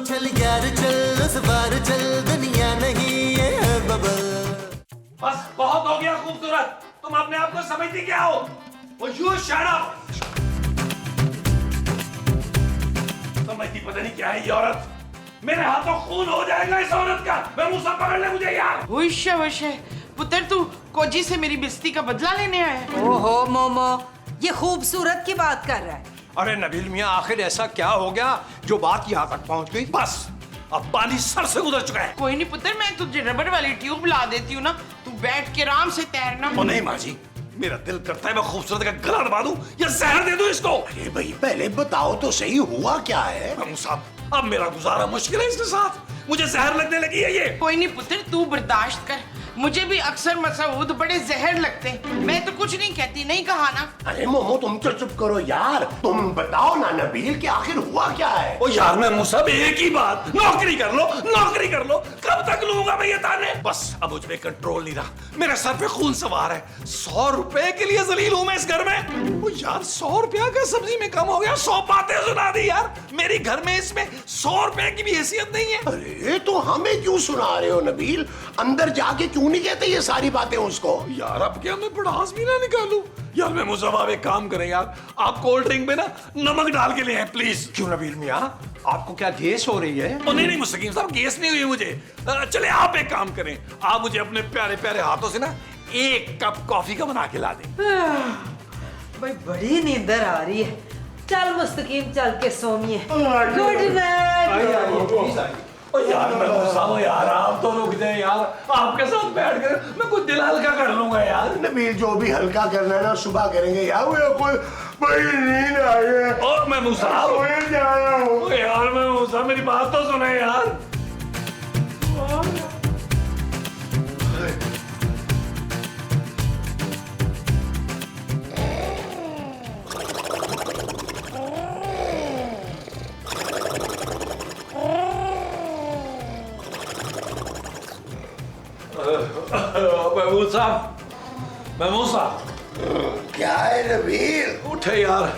चल यार चल उस बार चल दुनिया नहीं ये है बबल। बस बहुत हो गया खूबसूरत, तुम अपने आप को समझती क्या हो? वो यू शट अप। समझती पता नहीं क्या है ये औरत। मेरे हाथों खून हो जाएगा इस औरत का। मैं मुंह सब पकड़ ले मुझे यार। वश पुत्र तू कोजी से मेरी बेइज्जती का बदला लेने आया है? ओहो मोमो, ये खूबसूरत की बात कर रहा है। अरे नबील मियाँ, आखिर ऐसा क्या हो गया जो बात यहाँ तक पहुँच गई? बस अब पानी सर से गुजर चुका है। कोई नहीं पुत्र, मैं तुझे रबड़ वाली ट्यूब ला देती हूँ ना, तू बैठ के आराम से तैरना। ओ नहीं माँ जी, मेरा दिल करता है मैं खूबसूरत का गला दबा दूं या जहर दे दूं इसको। अरे भाई पहले बताओ तो सही हुआ क्या है? साहब, अब मेरा गुजारा मुश्किल है इसके साथ, मुझे जहर लगने लगी है ये। कोई नहीं पुत्र, तू बर्दाश्त कर, मुझे भी अक्सर मसूद बड़े जहर लगते हैं। मैं तो कुछ नहीं कहती, नहीं कहा ना। अरे मोमो तुम तो चुप करो यार, तुम बताओ ना नबील कि आखिर हुआ क्या है? ओ यार मैं मुसाब एक ही बात, नौकरी कर लो नौकरी कर लो, कब तक लूंगा मैं ये ताने? बस अब मुझ में कंट्रोल नहीं रहा, मेरे सर पे खून सवार है। 100 रुपए के लिए जलील हूं मैं इस घर में। ओ यार 100 रुपया का सब्जी में कम हो गया, 100 बातें सुना दी यार। मेरी घर में इसमें 100 रुपए की भी हैसियत नहीं है। अरे तो हमें क्यों सुना रहे हो नबील? अंदर जाके क्यों नहीं कहते ये सारी बातें उसको? यार अब क्या मैं पड़ास भी ना निकालूं? यार मैं मुझे आप एक काम करें यार, आप कोल्ड ड्रिंक में ना नमक डाल के ले आए प्लीज। क्यों नबील मियाँ, आपको क्या गैस हो रही है? ओ नहीं मुस्तकीम साहब, गैस नहीं हुई मुझे। चले आप एक काम करें, आप मुझे अपने प्यारे प्यारे हाथों से ना 1 कप कॉफी का बना के ला दें। भाई बड़ी नींदर आ रही है, चल मुस्तकीम चल के सोमिए। Good night. ओ यार मैं गुस्सा हूं यार, आप तो रुक जाए यार, आपके साथ बैठ कर मैं कुछ दिल हल्का कर लूंगा यार। नबील जो भी हल्का करना है ना सुबह करेंगे यार। वो कोई बड़ी नींद आई है। और मैं मूसा जा रहा हूँ यार, मैं मूसा मेरी बात तो सुने यार। महमूद साहब क्या है नबील? उठे यार,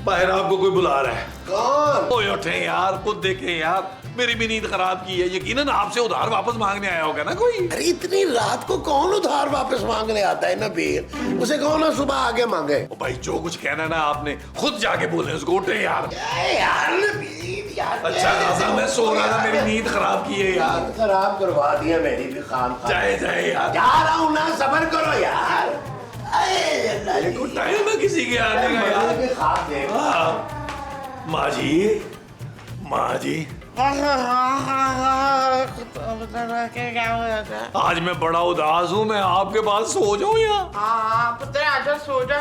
बाहर आपको कोई बुला रहा है। कौन? ओए उठे यार, खुद देखे यार, मेरी भी नींद खराब की है। यकीनन आपसे उधार वापस मांगने आया होगा ना कोई। अरे इतनी रात को कौन उधार वापस मांगने आता है नबील? उसे कहो ना सुबह आगे मांगे। ओ भाई जो कुछ कहना ना आपने खुद जाके बोले उसको। उठे यार। यार नबील यार। अच्छा खासा मैं सो रहा था, मेरी नींद खराब की है यार। खराब करवा दिया मेरी भी खाम खा। जाए जाए यार, जा रहा हूँ ना, सबर करो यार। को टाइम है किसी के आने का यार। खाब दे। माँ जी, माँ जी, आज मैं बड़ा उदास हूँ, मैं आपके पास सो जाऊँ यहाँ? हाँ पुत्र आजा, सो जा,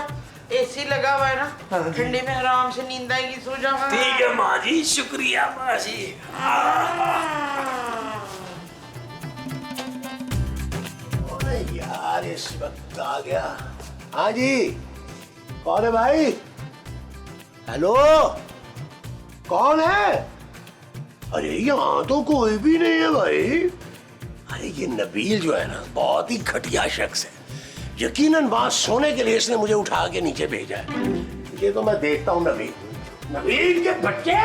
एसी लगा हुआ है ना, ठंडी में आराम से नींद आएगी, सो जा। ठीक है माँ जी, शुक्रिया माँ जी। यार इस वक्त आ गया। हाँ जी, कौन है भाई? हेलो, कौन है? अरे यहाँ तो कोई भी नहीं है भाई। अरे ये नबील जो है ना, बहुत ही घटिया शख्स है। यकीनन वहां सोने के लिए इसने मुझे उठा के नीचे भेजा है। ये तो मैं देखता हूँ नबील, नबील के बच्चे।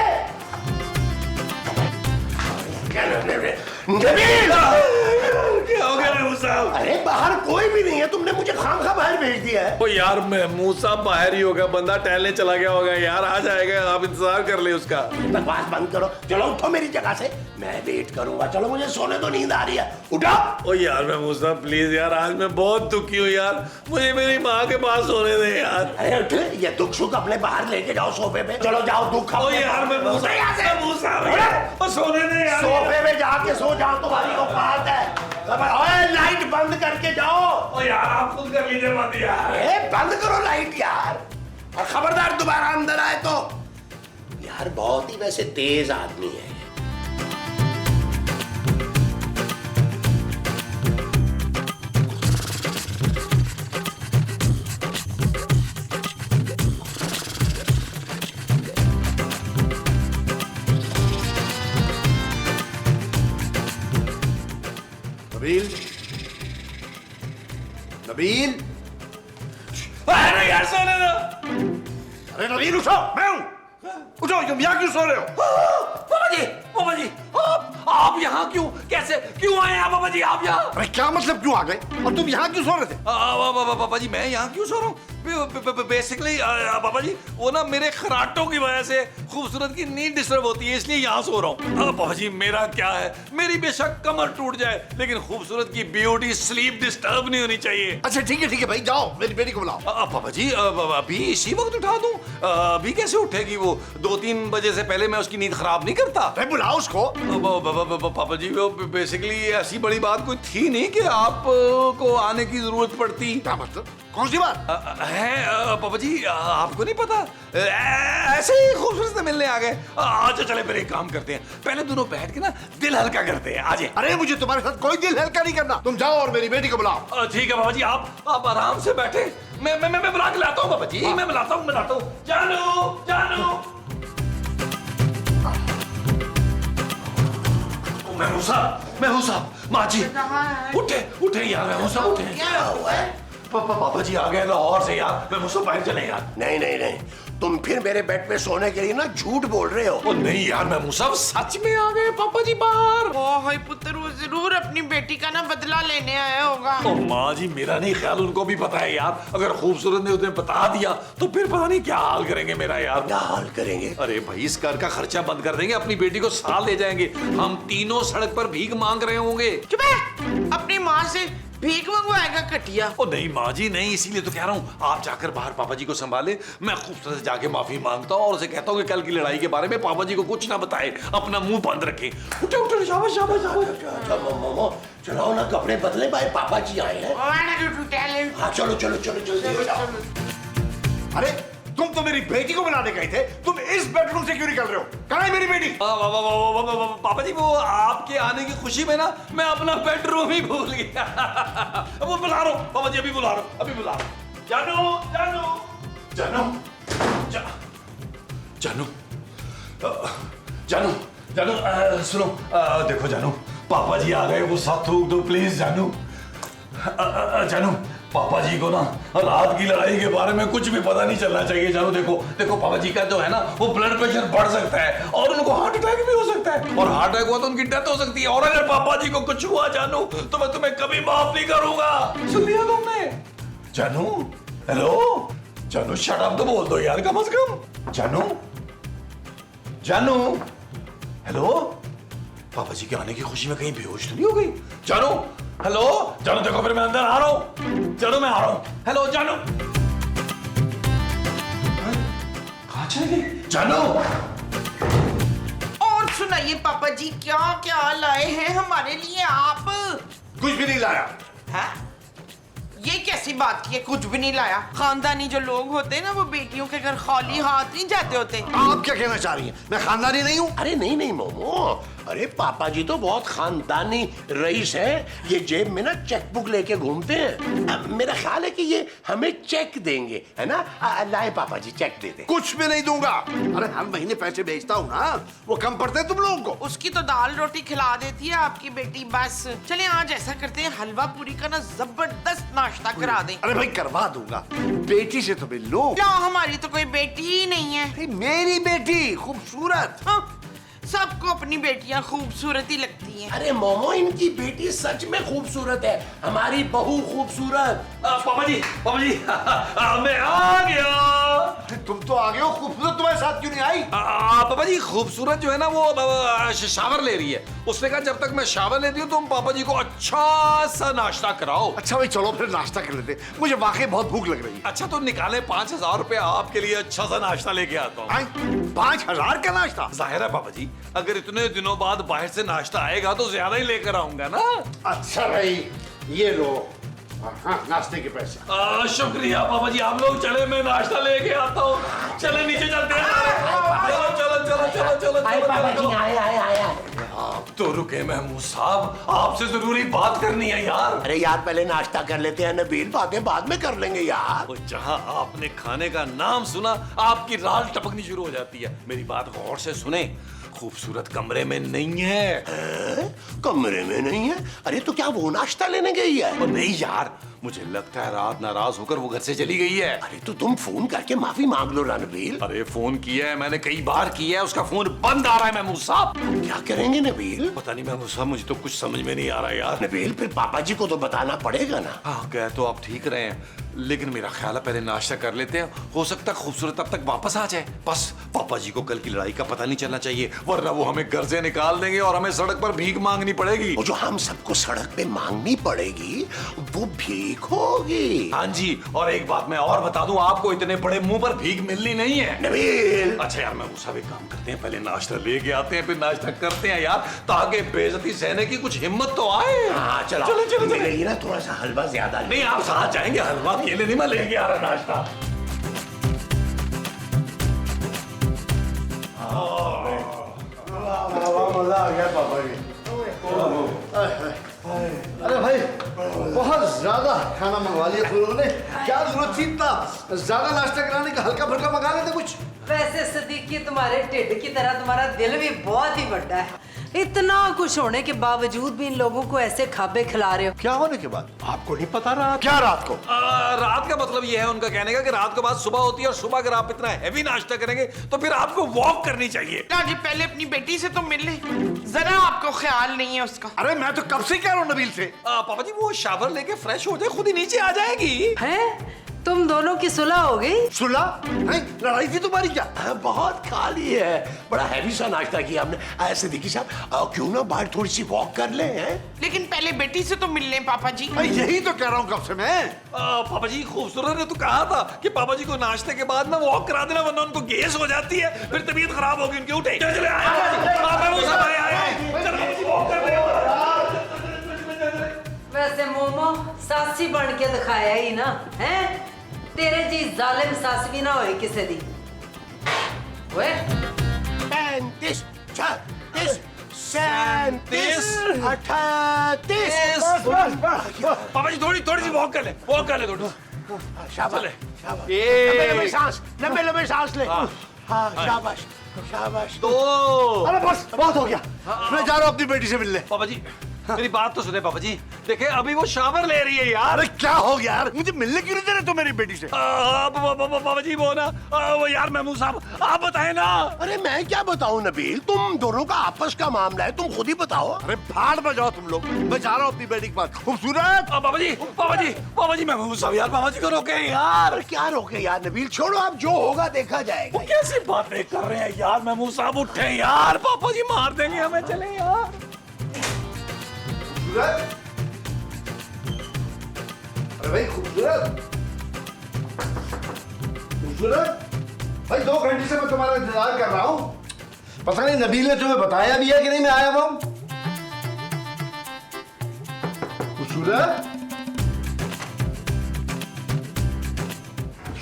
नबील क्या हो गया महमूद साहब? अरे बाहर कोई भी नहीं है, तुमने मुझे खामखा बाहर भेज दिया है। ओ यार महमूद साहब बाहर ही होगा, बंदा टहलने चला गया होगा यार, आ जाएगा, आप इंतजार कर ले उसका। बकवास बंद करो, चलो उठो मेरी जगह से, मैं वेट करूंगा। चलो मुझे सोने तो नींद आ रही है, उठो। ओ यार महमूद साहब प्लीज यार, आज मैं बहुत दुखी हूँ यार, मुझे मेरी माँ के पास सोने दे यार। अरे उठ, ये दुख सुख अपने बाहर लेके जाओ सोफे पे। चलो जाओ दुख ओ यार महमूद साहब सोने दे यार। सोफे पे जाके सो जाओ, तुम्हारी औकात है। ओए लाइट बंद करके जाओ। ओ यार आप खुद कर लीजिए मत यार। ए बंद करो लाइट यार, और खबरदार दोबारा अंदर आए तो। यार बहुत ही वैसे तेज आदमी है। नबील, नबील, अरे यार सोने दो। अरे नबील उठो, मैं हूं। उठो, तुम यहाँ क्यों सो रहे हो? मामा जी जी आप यहाँ क्यों, कैसे क्यों आए आप पापा जी, आप यहाँ? अरे क्या मतलब क्यों आ गए? और तुम यहाँ क्यों सो रहे थे? पापा जी मैं यहाँ क्यों सो रहा हूँ? बेसिकली पापा जी वो ना मेरे खराटों की वजह से खूबसूरत की नींद डिस्टर्ब होती है, इसलिए यहाँ सो रहा हूँ। पापा जी मेरा क्या है, मेरी बेशक कमर टूट जाए लेकिन खूबसूरत की ब्यूटी स्लीप डिस्टर्ब नहीं होनी चाहिए। अच्छा ठीक है भाई, जाओ मेरी बेटी को बुलाओ। पापा जी अभी इसी वक्त उठा दूं? अभी कैसे उठेगी वो? 2-3 बजे से पहले मैं उसकी नींद खराब नहीं करता। भाई बुलाओ उसको। पापा जी वो बेसिकली ऐसी बड़ी बात कोई थी नहीं कि आप को आने की जरूरत पड़ती। क्या मतलब, कौन सी बात है पापा जी? आपको नहीं पता, ऐसे ही खूबसूरत से मिलने आ गए। अच्छा चले फिर एक काम करते हैं, पहले दोनों बैठ के ना दिल हल्का करते हैं। आज अरे मुझे तुम्हारे साथ कोई दिल हल्का नहीं करना, तुम जाओ और मेरी बेटी को बुलाओ। ठीक है पापा जी, आप आराम से बैठे, मैं बुला के लाता हूँ पापा जी। मैं बुलाता हूँ। जानू मैं हूँ साहब। माँ जी उठे यार, मैं हूँ साहब, उठे। क्या हुआ है? पापा जी आ गए लाहौर से यार, मैं मुझसे बाहर चले यार। नहीं, तुम फिर मेरे बेड पे सोने के लिए ना झूठ बोल रहे हो। ओ नहीं यार, मैं मुसाफ सच में आ गए पापा जी बाहर। ओह पुत्र, वो जरूर अपनी बेटी का ना बदला लेने आया होगा। ओ माँ जी मेरा नहीं ख्याल, उनको भी पता है यार, अगर खूबसूरत ने उन्हें बता दिया तो फिर पता नहीं क्या हाल करेंगे मेरा यार। क्या हाल करेंगे? अरे भाई इस घर का खर्चा बंद कर देंगे, अपनी बेटी को साथ ले जाएंगे, हम तीनों सड़क पर भीख मांग रहे होंगे। चुप है, अपनी माँ से भीख मंगवाएगा कटिया। ओ नहीं माँ जी नहीं, इसीलिए तो कह रहा हूँ आप जाकर बाहर पापा जी को संभाले, मैं खूबसूरत से जाके माफी मांगता हूँ और उसे कहता हूँ कि कल की लड़ाई के बारे में पापा जी को कुछ ना बताए, अपना मुंह बंद रखे। उठो शाबाश। चलो ना, कपड़े बदले भाई, पापा जी आए हैं। हाँ चलो जल्दी जाओ। अरे तुम तो मेरी बेटी को बुलाने गए थे, तुम इस बेडरूम से क्यों निकल रहे हो? कहाँ है मेरी बेटी? पापा जी वो आपके आने की खुशी में ना मैं अपना बेडरूम ही भूल गया। वो बुला रहा हूँ पापा जी, अभी बुला रहा हूँ। जानू सुनो, देखो जानू पापा जी आ गए, वो साथ थूक दो प्लीज जानू। जानू पापा जी को ना रात की लड़ाई के बारे में कुछ भी पता नहीं चलना चाहिए जानू। देखो पापा जी का जो है ना वो ब्लड प्रेशर बढ़ सकता है और उनको हार्ट अटैक भी हो सकता है, और हार्ट अटैक हुआ तो उनकी डेथ हो सकती है, और अगर पापा जी को कुछ हुआ जानू तो मैं तुम्हें कभी माफ नहीं करूंगा। सुन लिया तुमने? जानू हेलो जानू, शट अप तो बोल दो यार कम से कम। जानू हेलो, पापा जी के आने की खुशी में कहीं बेहोश तो नहीं हो गई? जानू हेलो, जानू देखो फिर मैं अंदर आ रहा हूँ। जानू मैं आ रहा हूँ। हेलो जानू, कहाँ चले गई जानू? और सुनाइए पापा जी, क्या क्या लाए हैं हमारे लिए आप? कुछ भी नहीं लाया। है? ये कैसी बात की है, कुछ भी नहीं लाया? खानदानी जो लोग होते हैं ना वो बेटियों के घर खाली हाथ नहीं जाते होते। आप क्या कहना चाह रही हैं? मैं खानदानी नहीं हूँ? अरे नहीं मोमो, अरे पापा जी तो बहुत खानदानी रईस है, ये जेब में ना चेक बुक लेके घूमते हैं। मेरा ख्याल है कि ये हमें चेक देंगे, है ना? लाए पापा जी चेक दे दे। कुछ भी नहीं दूंगा। अरे हर महीने पैसे भेजता हूँ ना, वो कम पड़ते हैं तुम लोगों को? उसकी तो दाल रोटी खिला देती है आपकी बेटी बस। चले आज ऐसा करते हैं, हलवा पूरी का ना जबरदस्त नाश्ता करा दें। अरे भाई करवा दूंगा, बेटी से तो मिल लो। क्या हमारी तो कोई बेटी ही नहीं है। मेरी बेटी खूबसूरत। हाँ, सबको अपनी बेटियां खूबसूरत ही लगती हैं। अरे मोमो, इनकी बेटी सच में खूबसूरत है, हमारी बहू खूबसूरत। पापा जी मैं आ गया। तुम तो आ गए हो, खूबसूरत तुम्हारे साथ क्यों नहीं आई? पापा जी खूबसूरत जो है ना वो शावर ले रही है, उसने कहा जब तक मैं शावर लेती हूँ तुम पापा जी को अच्छा सा नाश्ता कराओ। अच्छा भाई चलो फिर नाश्ता कर लेते, मुझे वाकई बहुत भूख लग रही है। अच्छा तो निकाले 5,000 रुपए आपके लिए अच्छा सा नाश्ता लेके आता हूँ। 5,000 का नाश्ता? जाहिर है पापा जी, अगर इतने दिनों बाद बाहर से नाश्ता आएगा तो ज्यादा ही लेकर आऊंगा ना। अच्छा भाई ये लो, हाँ नाश्ते के पैसे। शुक्रिया पापा जी, आप लोग चले मैं नाश्ता लेके आता हूँ। चले नीचे चलते हैं। चलो पापा जी आए। आप तो रुके महमूद साहब, आपसे जरूरी बात करनी है यार। अरे यार पहले नाश्ता कर लेते हैं नबील, बातें बाद में कर लेंगे यार। जहाँ आपने खाने का नाम सुना आपकी राल टपकनी शुरू हो जाती है। मेरी बात गौर से सुने, खूबसूरत कमरे में नहीं है। कमरे में नहीं है? अरे तो क्या वो नाश्ता लेने गई है? नहीं यार, मुझे लगता है रात नाराज होकर वो घर से चली गई है। अरे तो तुम फोन करके माफी मांग लो ना नबील। अरे फोन किया है मैंने, कई बार किया है, उसका फोन बंद आ रहा है महमूद साहब। क्या करेंगे नबील? पता नहीं महमूद साहब, मुझे तो कुछ समझ में नहीं आ रहा यार। नबील फिर पापा जी को तो बताना पड़ेगा ना। हाँ कह तो आप ठीक रहे हैं, लेकिन मेरा ख्याल है पहले नाश्ता कर लेते हैं, हो सकता है खूबसूरत तब तक वापस आ जाए। बस पापा जी को कल की लड़ाई का पता नहीं चलना चाहिए, वरना वो हमें घर से निकाल देंगे और हमें सड़क पर भीख मांगनी पड़ेगी। वो जो हम सबको सड़क पे मांगनी पड़ेगी वो भीख होगी। हाँ जी, और एक बात मैं और बता दूं आपको, इतने बड़े मुंह पर भीख मिलनी नहीं है नबील। अच्छा यार मैं साहब एक काम करते हैं, पहले नाश्ता लेके आते हैं फिर नाश्ता करते हैं यार, ताकि बेइज्जती सहने की कुछ हिम्मत तो आए। हाँ चलो चलो चलो मेरे लिए ना थोड़ा सा हलवा ज्यादा ले। नहीं आप साथ जाएंगे, हलवा अकेले नहीं, मैं लेके आ रहा नाश्ता। मजा आ गया पापा जी। अरे भाई बहुत ज्यादा खाना मंगवा लिया तुम लोगों ने, क्या जरूरत थी इतना ज्यादा नाश्ता कराने का? हल्का फुल्का मंगा लेते कुछ। वैसे सदीकी तुम्हारे ढिड की तरह तुम्हारा दिल भी बहुत ही बड़ा है। इतना कुछ होने के बावजूद भी इन लोगों को ऐसे खाबे खिला रहे हो। क्या होने के बाद? आपको नहीं पता रात क्या रात को? रात का मतलब ये है उनका कहने का कि रात के बाद सुबह होती है, और सुबह अगर आप इतना हैवी नाश्ता करेंगे तो फिर आपको वॉक करनी चाहिए। ना जी पहले अपनी बेटी से तो मिल ले, जरा आपको ख्याल नहीं है उसका। अरे मैं तो कब से कह रहा हूँ नबील से। पापा जी वो शावर लेके फ्रेश हो जाए, खुद ही नीचे आ जाएगी। हैं? तुम दोनों की सुलह हो गई? सुलह? लड़ाई थी तुम्हारी क्या? बहुत खाली है, बड़ा हैवी सा नाश्ता किया हमने। ऐसे देखिए साहब क्यों ना बाहर थोड़ी सी वॉक कर ले हैं? लेकिन पहले बेटी से तो मिल ले पापा जी। यही तो कह रहा हूँ कब से मैं। पापा जी खूबसूरत ने तो कहा था कि पापा जी को नाश्ते के बाद ना वॉक करा देना, वरना उनको गैस हो जाती है, फिर तबीयत खराब होगी उनकी। उठे चले चले वैसे मोमो सासी बन के दिखाया ही ना है, तेरे जी जालिम सास भी ना होए किसे दी। ओए 35, 36, 37, 38। पापा जी थोड़ी थोड़ी सी वॉक कर ले, वॉक कर ले थोड़ी। शाबाश शाबाश, लंबे लंबे सांस, लंबे लंबे सांस ले। हाँ शाबाश शाबाश। तो अरे बस बहुत हो गया, मैं जा रहा हूँ अपनी बेटी से मिलने। पापा जी मेरी बात तो सुने पापा जी, देखे अभी वो शावर ले रही है यार। अरे क्या हो गया यार, मुझे मिलने क्यों नहीं दे रहे तुम मेरी बेटी से? पापा जी वो ना वो यार महमूद साहब आप बताएं ना। अरे मैं क्या बताऊं नबील, तुम दोनों का आपस का मामला है, तुम खुद ही बताओ। अरे भाड़ में जाओ तुम लोग, मैं जा रहा हूँ अपनी बेटी के पास। खूबसूरत पापा जी महमूद साहब यार पापा जी को रोके यार। क्या रोके यार नबील, छोड़ो अब जो होगा देखा जाएगा। वो कैसी बातें कर रहे हैं यार महमूद साहब, उठे यार, पापा जी मार देंगे हमें, चले यार। अरे भाई खूबसूरत, खूबसूरत भाई 2 घंटे से मैं तुम्हारा इंतजार कर रहा हूँ। पता नहीं नबील ने तुम्हें बताया भी है कि नहीं मैं आया हूँ। खूबसूरत,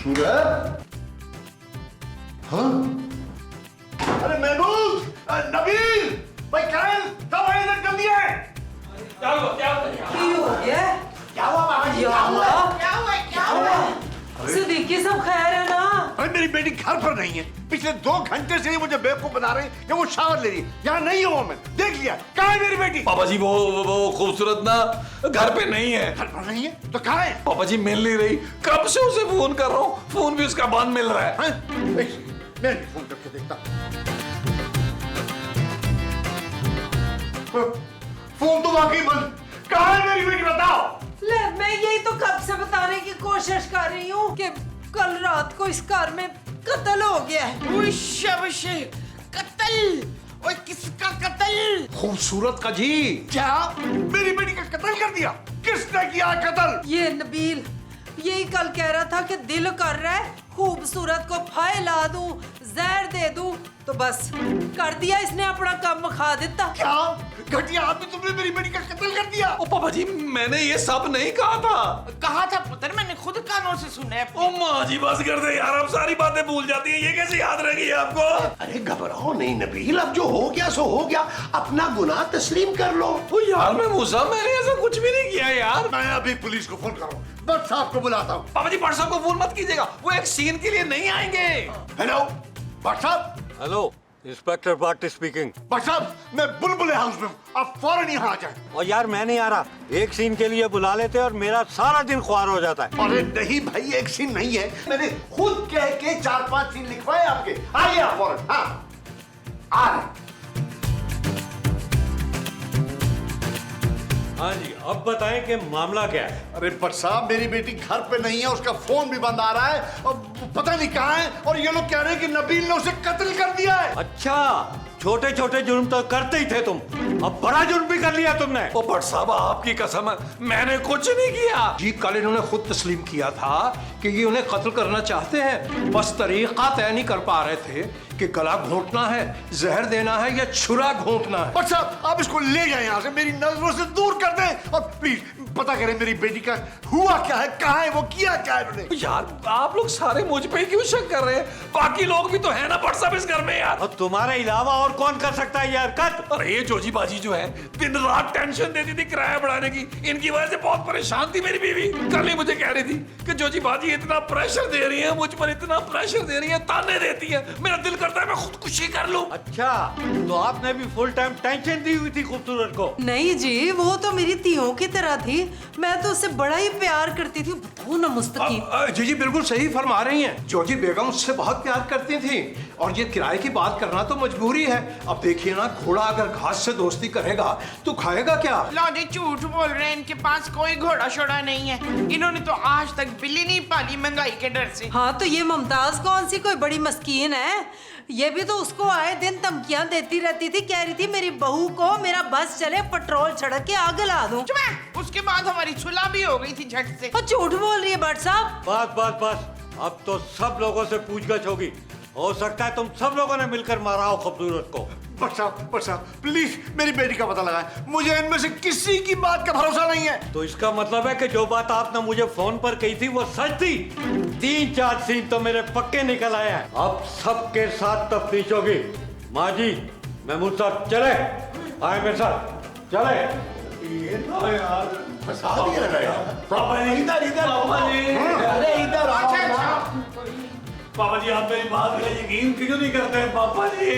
खूबसूरत, हाँ? अरे महमूद, नबील भाई करण कब आए? इधर जल्दी है। क्या हुआ की हो गया? क्या हुआ बाबा जी? क्या हुआ? सदीकी सब खैर है ना? अरे मेरी बेटी घर पर नहीं है, पिछले 2 घंटे से ही मुझे बेवकूफ बना रहे हैं कि वो शावर ले रही है। यहाँ नहीं हूँ मैं, देख लिया। कहाँ है मेरी बेटी? पापा जी वो खूबसूरत ना घर पे नहीं है। घर पर नहीं है तो कहाँ है? पापा जी मिल नहीं रही, कब से उसे फोन कर रहा हूँ, फोन भी उसका बंद मिल रहा है। मैं भी फोन करके देखता। फोन तो वाकई बंद। कहाँ है मेरी बेटी बताओ? ले मैं यही तो कब से बताने की कोशिश कर रही हूँ कि कल रात को इस घर में कत्ल हो गया है। कत्ल? ओए किसका कत्ल? खूबसूरत का जी। क्या मेरी बेटी का कत्ल कर दिया? किसने किया कत्ल? ये नबील यही कल कह रहा था कि दिल कर रहा है खूबसूरत को फाय ला दूं, जहर दे दूं, तो बस कर दिया इसने, अपना काम खा देता। क्या घटिया आदमी, तुमने मेरी बेटी का कत्ल कर दिया? ओ पापा जी मैंने ये सब नहीं कहा था। कहा था पुत्र, मैंने खुद कानों से सुना है। ओ माँ जी बस कर दे यार, आप सारी बातें भूल जाती हैं, ये कैसे याद रहेगी आपको? अरे घबराओ नहीं नबील, अब जो हो गया सो हो गया, अपना गुनाह तस्लीम कर लो। ओ यार मैं मूसा, मैंने ऐसा कुछ भी नहीं किया यार। मैं अभी पुलिस को फोन कर रहा हूँ, भट्ट साहब को बुलाता हूँ। पापा जी भट्ट साहब को फोन मत कीजिएगा, वो एक सीन के लिए नहीं आएंगे। हेलो भट्ट साहब। Hello inspector party speaking. But साहब मैं बुलबुल हाउस में हूँ, आप फौरन यहाँ आ जाएं। और यार मैं नहीं आ रहा, एक सीन के लिए बुला लेते और मेरा सारा दिन ख्वार हो जाता है। अरे नहीं भाई, एक सीन नहीं है, मैंने खुद कह के 4-5 सीन लिखवाए आपके। आइए आप फौरन। हाँ आ रहे। हाँ जी, अब बताएं कि मामला क्या है। अरे बट साहब मेरी बेटी घर पे नहीं है, उसका फोन भी बंद आ रहा है और पता नहीं कहाँ है, और ये लोग कह रहे हैं कि नबील ने उसे कत्ल कर दिया है। अच्छा, छोटे छोटे जुर्म तो करते ही थे तुम, अब बड़ा जुर्म भी कर लिया तुमने। ओ भट्ट साहब आपकी कसम है, मैंने कुछ नहीं किया। जी कल इन्होंने खुद तस्लीम किया था कि ये उन्हें कत्ल करना चाहते हैं, बस तरीका तय नहीं कर पा रहे थे कि गला घोंटना है, जहर देना है या छुरा घोंटना है। बट साहब आप इसको ले जाएं यहाँ से, मेरी नजरों से दूर कर दें, और प्लीज पता करें मेरी बेटी का हुआ क्या है, कहाँ है वो, किया क्या है उन्होंने। यार आप लोग सारे मुझ पे क्यों शक कर रहे हैं? बाकी लोग भी तो है ना भट्ट साहब इस घर में यार। और तुम्हारे अलावा और कौन कर सकता है ये हरकत? अरे ये जोजी बाजी जो है दिन रात टेंशन देती थी किराया बढ़ाने की, इनकी वजह से बहुत परेशान थी मेरी बीवी। कल ही मुझे कह रही थी कि जोजी बाजी इतना प्रेशर दे रही है मुझ पर, इतना प्रेशर दे रही है, ताने देती है, मेरा दिल करता है मैं खुदकुशी कर लूं। अच्छा, तो आपने भी फुल टाइम टेंशन दी हुई थी खूबसूरत को? नहीं जी, वो तो मेरी तियों की तरह थी, मैं तो उससे बड़ा ही प्यार करती थी। बताओ ना मुस्तकीम। जी जी बिल्कुल सही फरमा रही हैं, जोजी बेगम उससे बहुत प्यार करती थी, और ये किराए की बात करना तो मजबूरी है। अब देखिए ना, घोड़ा अगर घास से दोस्ती करेगा तो खाएगा क्या? लो जी झूठ बोल रहे हैं, इनके पास कोई घोड़ा शोड़ा नहीं है, इन्होंने तो आज तक बिल्ली नहीं पाली महंगाई के डर से। हाँ तो ये मुमताज कौन सी कोई बड़ी मस्कीन है, ये भी तो उसको आए दिन धमकियां देती रहती थी, कह रही थी मेरी बहू को मेरा बस चले पेट्रोल छिड़क के आग ला दूं। उसके बाद हमारी सुलह भी हो गई थी झट से। और झूठ बोल रही है भट्ट साहब। बस बस बस, अब तो सब लोगों से पूछगछ होगी, हो सकता है तुम सब लोगों ने मिलकर मारा हो खूबसूरत को। बट साहब प्लीज मेरी बेटी का पता लगाएं, मुझे इनमें से किसी की बात का भरोसा नहीं है। तो इसका मतलब है कि जो बात आपने मुझे फोन पर कही थी वो सच थी? 3-4 सीन तो मेरे पक्के निकल आए हैं, अब सबके साथ तफ्तीश होगी। माँ जी, महमूद साहब चले, आए मेरे साथ, चले। पापा जी आप मेरी बात में यकीन क्यों नहीं करते हैं पापा जी?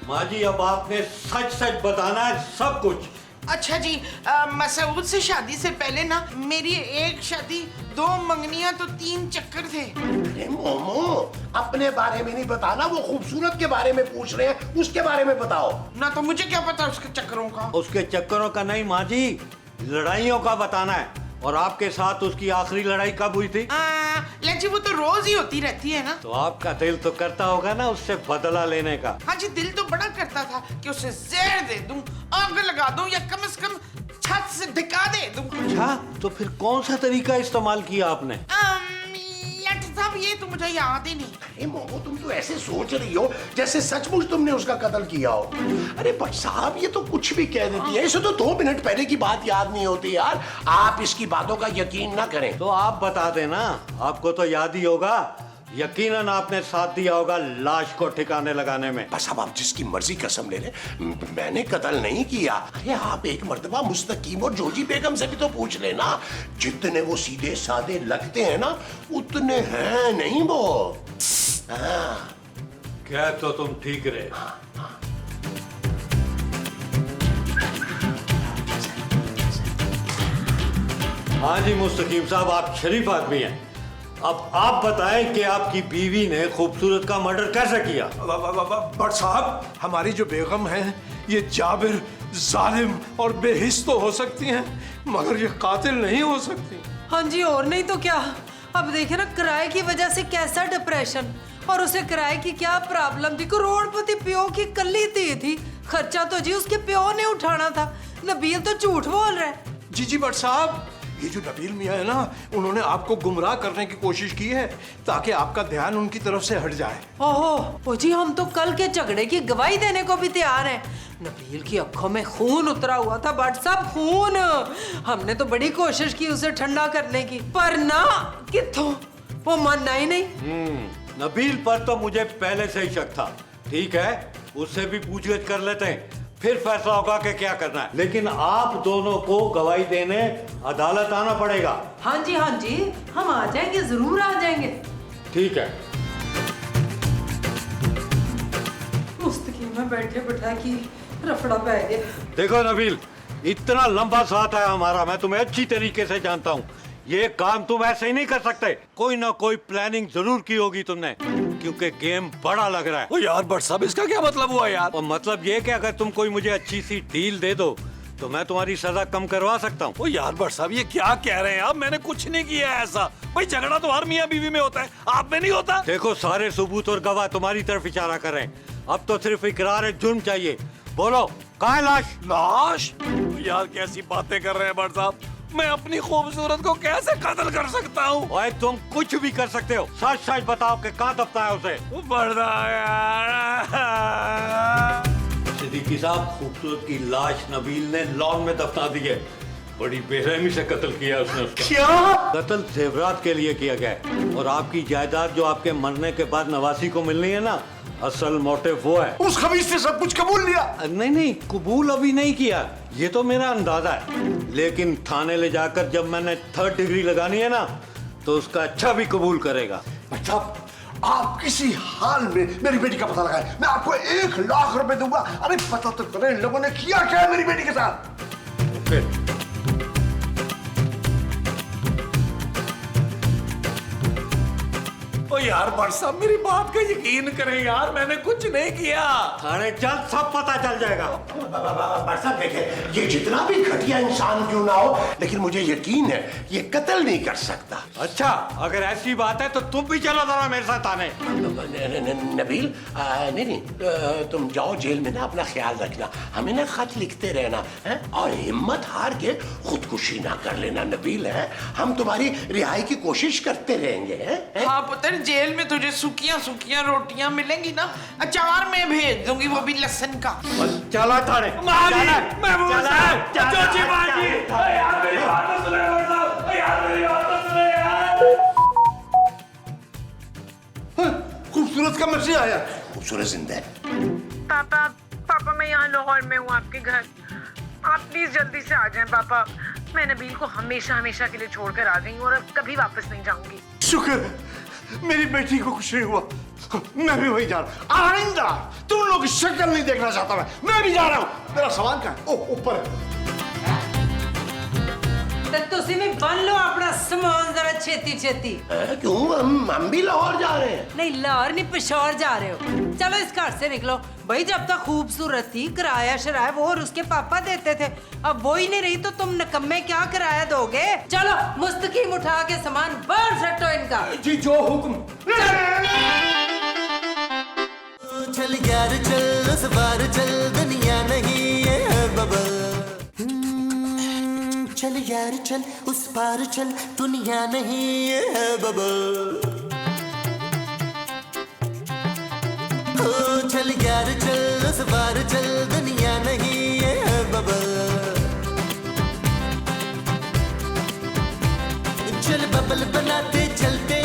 माँ जी अब आपने सच सच बताना है सब कुछ। अच्छा जी, मसूद से शादी से पहले ना मेरी एक शादी, 2 मंगनियां तो 3 चक्कर थे। अरे मोमो, अपने बारे में नहीं बताना, वो खूबसूरत के बारे में पूछ रहे हैं, उसके बारे में बताओ ना। तो मुझे क्या पता उसके चक्करों का। उसके चक्करों का नहीं माँ जी, लड़ाइयों का बताना है। और आपके साथ उसकी आखिरी लड़ाई कब हुई थी? लज्जी वो तो रोज ही होती रहती है ना। तो आपका दिल तो करता होगा ना उससे बदला लेने का? हाँ जी, दिल तो बड़ा करता था कि उसे जहर दे दूं, आग लगा दूं, या कम से कम छत से धिका दे दूं। अच्छा, तो फिर कौन सा तरीका इस्तेमाल किया आपने? लट साहब ये तो मुझे याद ही नहीं। अरे मोमो, तुम तो ऐसे सोच रही हो जैसे सचमुच तुमने उसका कत्ल किया हो। अरे बट साहब ये तो कुछ भी कह देती है, इसे तो 2 मिनट पहले की बात याद नहीं होती यार। आप इसकी बातों का यकीन ना करें। तो आप बता देना, आपको तो याद ही होगा, यकीनन आपने साथ दिया होगा लाश को ठिकाने लगाने में। बस अब आप जिसकी मर्जी कसम ले ले, मैंने कत्ल नहीं किया। अरे आप एक मर्तबा मुस्तकीम और जोजी बेगम से भी तो पूछ लेना, जितने वो सीधे साधे लगते हैं ना उतने हैं नहीं वो। हाँ। क्या तो तुम ठीक रहे। हाँ जी मुस्तकीम साहब, आप शरीफ आदमी हैं। अब आप बताएं कि आपकी बीवी ने खूबसूरत का मर्डर कैसे किया? बट साहब हमारी जो बेगम है ये जाबिर, जालिम और बेहिस तो हो सकती हैं, मगर ये कातिल नहीं हो सकती। हाँ जी, और नहीं तो क्या। अब देखे ना, किराए की वजह से कैसा डिप्रेशन, और उसे किराए की क्या प्रॉब्लम थी। करोड़पति प्यो की कल्ली थी, खर्चा तो जी उसके प्यो ने उठाना था। नबील तो झूठ बोल रहा है। जी जी बट साहब, ये जो नबील मियां है ना, उन्होंने आपको गुमराह करने की कोशिश की है ताकि आपका ध्यान उनकी तरफ से हट जाए। ओहो जी, हम तो कल के झगड़े की गवाही देने को भी तैयार हैं। नबील की आंखों में खून उतरा हुआ था बट साहब, खून। हमने तो बड़ी कोशिश की उसे ठंडा करने की, पर ना किथों, वो मानना ही नहीं। नबील पर तो मुझे पहले से ही शक था। ठीक है, उससे भी पूछगछ कर लेते हैं, फिर फैसला होगा कि क्या करना है। लेकिन आप दोनों को गवाही देने अदालत आना पड़ेगा। हाँ जी, हम आ जाएंगे, जरूर आ जाएंगे। ठीक है। में बैठे बैठा की रफड़ा पै गया। देखो नबील, इतना लंबा साथ है हमारा, मैं तुम्हें अच्छी तरीके से जानता हूँ। ये काम तुम ऐसे ही नहीं कर सकते, कोई ना कोई प्लानिंग जरूर की होगी तुमने, क्योंकि गेम बड़ा लग रहा है। ओ यार बट साहब, इसका क्या मतलब हुआ यार? और मतलब ये कि अगर तुम कोई मुझे अच्छी सी डील दे दो तो मैं तुम्हारी सजा कम करवा सकता हूँ। ओ यार बट साहब, ये क्या कह रहे हैं आप? मैंने कुछ नहीं किया है ऐसा। भाई झगड़ा तो हर मियाँ बीवी में होता है, आप में नहीं होता? देखो, सारे सबूत और गवाह तुम्हारी तरफ इशारा कर रहे हैं। अब तो सिर्फ इकरार जुर्म चाहिए। बोलो, कहाँ है लाश? लाश? यार कैसी बातें कर रहे हैं बट साहब, मैं अपनी खूबसूरत को कैसे कत्ल कर सकता हूँ? ओए, तुम कुछ भी कर सकते हो, सच सच बताओ कि कहाँ दफना है उसे। बड़ा यार। सिद्दीकी साहब, खूबसूरत की लाश नबील ने लॉन में दफना दी है। बड़ी बेरहमी से कत्ल किया उसने उसका। क्या? कत्ल जेवरात के लिए किया गया है, और आपकी जायदाद जो आपके मरने के बाद नवासी को मिलनी है ना, असल मोटिव वो है। उस खबीज ने सब कुछ कबूल लिया? नहीं नहीं, कबूल अभी नहीं किया, ये तो मेरा अंदाजा है। लेकिन थाने ले जाकर जब मैंने 3rd डिग्री लगानी है ना, तो उसका अच्छा भी कबूल करेगा। अच्छा, आप किसी हाल में मेरी बेटी का पता लगाएं, मैं आपको 1 लाख रुपए दूंगा। अरे पता तो करें इन लोगों ने किया क्या है मेरी बेटी के साथ। ओके। ओ यार बट साहब, मेरी बात का यकीन करें यार, मैंने कुछ नहीं किया। थाने चल, सब पता चल जाएगा। बरसा देखे, ये जितना भी घटिया इंसान क्यों ना हो, लेकिन मुझे यकीन है ये कत्ल नहीं कर सकता। अच्छा, अगर ऐसी बात है तो तुम भी चलो जरा मेरे साथ थाने। नबील, नहीं, तुम जाओ जेल में ना, अपना ख्याल रखना, हमें ना खत लिखते रहना है, और हिम्मत हार के खुदकुशी ना कर लेना नबील। है, हम तुम्हारी रिहाई की कोशिश करते रहेंगे। है? हाँ पुत्र, जेल में तुझे सूखियां सूखियां रोटियां मिलेंगी ना, अचार में भेज दूंगी, वो भी लहसुन का। चला थाने। महबूब साहब, जोशी बाजी, यार मेरी बात तो सुनो बट साहब, यार मेरी बात तो सुनो यार। खूबसूरत का मैसेज आया। खूबसूरत जिंदा है। पापा मैं यहाँ लाहौर में हूँ आपके घर। आप प्लीज जल्दी से आ जाएं पापा। मैं नबील को हमेशा हमेशा के लिए छोड़कर आ गई हूँ और अब कभी वापस नहीं जाऊंगी। शुक्र है, मेरी बेटी को कुछ नहीं हुआ। मैं भी वही जा रहा हूँ। आइंदा तुम लोग की शक्ल नहीं देखना चाहता मैं भी जा रहा हूँ। मेरा सामान कहाँ है? ओ, ऊपर है। तुसी भी बन लो अपना सामान जरा छेती छेती। क्यों? हम भी लाहौर जा रहे हैं। नहीं, लाहौर नहीं, पेशौर जा रहे हो। चलो इस घर से निकलो भाई। जब तक खूबसूरत थी, किराया शराया वो और उसके पापा देते थे, अब वो ही नहीं रही तो तुम नकम्मे क्या किराया दोगे? चलो मुस्तकीम उठा के सामान बाहर सटो इनका। जी जो हुक्म। चल यार चल, उस बार चल, दुनिया नहीं है बबल। चल यार चल, उस पार चल, दुनिया नहीं है बबल। ओ चल यार चल, उस पार चल, दुनिया नहीं है बबल। चल बबल बनाते चलते